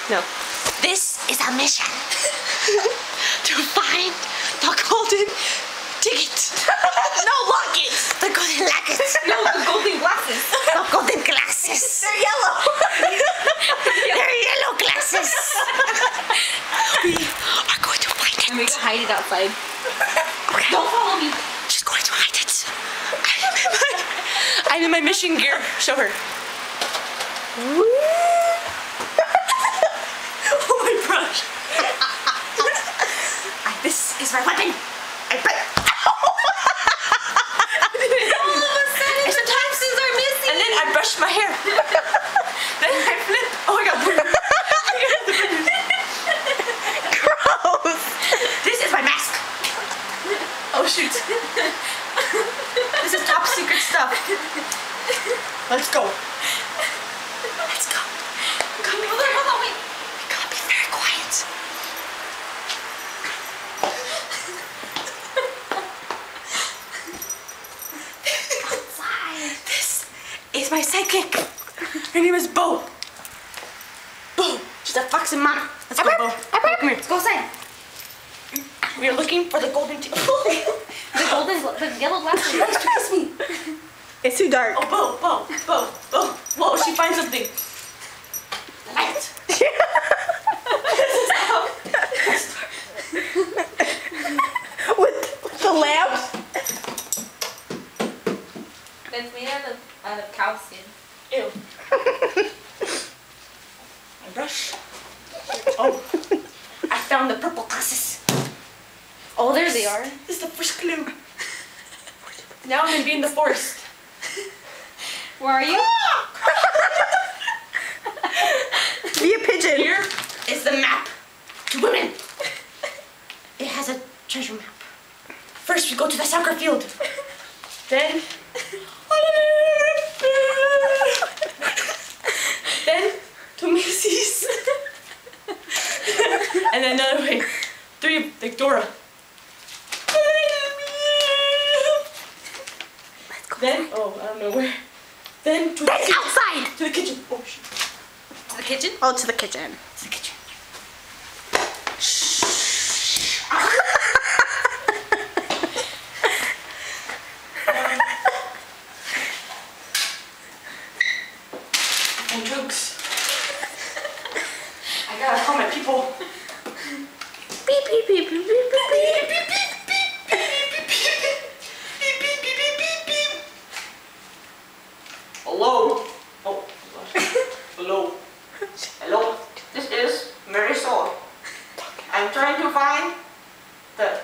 No. This is a mission to find the golden ticket. No, locket. The golden locket. No, the golden glasses. The golden glasses. They're yellow. They're yellow glasses. We are going to find it. And we can hide it outside. Okay. Don't follow me. She's going to hide it. I'm in my mission gear. Show her. Oh my brush. This is my weapon. It's the time since are missing. And then I brush my hair. Then I flip. Oh my god. Gross. This is my mask. Oh shoot. This is top secret stuff. Let's go. Let's go. Hold on, wait. We gotta be very quiet. This is my sidekick. Her name is Bo. Bo. She's a foxy mama. Let's go, Bo. Come here. Let's go outside. We are looking for the golden ticket. The yellow glasses. She likes to kiss me. It's too dark. Oh, Bo. Whoa, she finds something. Light. With the lamps. It's made out of cow skin. Ew. My brush. Oh, I found the purple glasses. Oh, there they are. This is the first clue. Now I'm gonna be in the forest. Where are you? Be a pigeon. Here is the map to women. It has a treasure map. First, we go to the soccer field. Then to Macy's. And then another way. 3, like Dora. Then, oh, I don't know where. Then to the kitchen. Outside. To the kitchen. Oh, shit. To the kitchen? Oh, to the kitchen. To the kitchen. And drugs. I gotta call my people. Beep, beep, beep, beep, beep, beep, beep. Hello. Oh, hello. Hello. This is Marisol. I'm trying to find the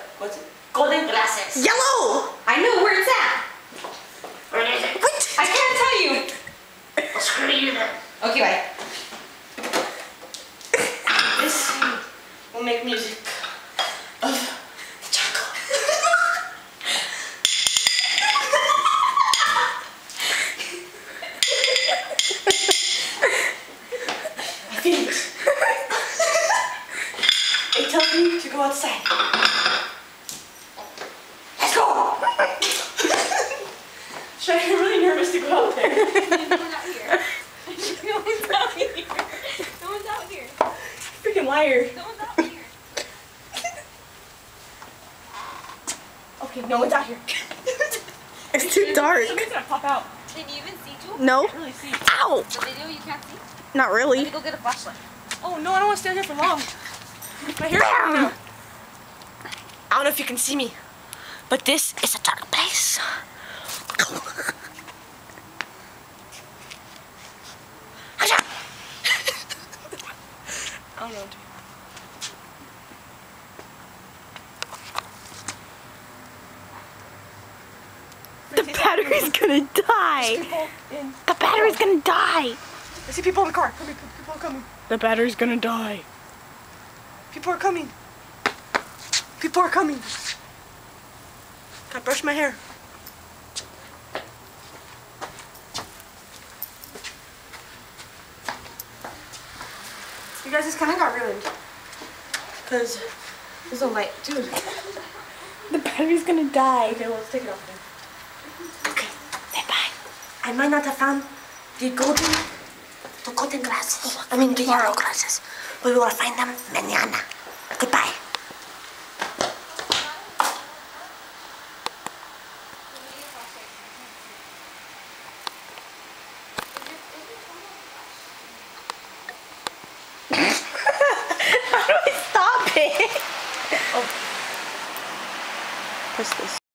golden glasses. Yellow. I know where it's at. Where is it? What? I can't tell you. Well, screw you then. Okay, bye. This will make music of the jungle. My feelings. They tell me to go outside. Let's go! Should I get really nervous to go out there? No one's out here. No one's out here. No one's out here. Freaking liar. No one's out here. Okay, no one's out here. It's too dark. Something's gonna pop out. Can you even see, Jewel? No. I can't really see. Ow. The video you can't see? Not Let really. me go get a flashlight. Oh no, I don't want to stand here for long. My hair's falling out. I don't know if you can see me, but this is a dark place. I don't know. The battery's gonna die. The battery's gonna die. I see people in the car. People are coming. The battery's gonna die. People are coming. People are coming. Gotta brush my hair. You guys, this kind of got ruined. Because there's no light. Dude. The battery's gonna die. Okay, well, let's take it off then. Okay, say bye. I might not have found the golden glasses. I mean, the yellow glasses. We will find them mañana. Goodbye. How do I stop it? Oh. Press this.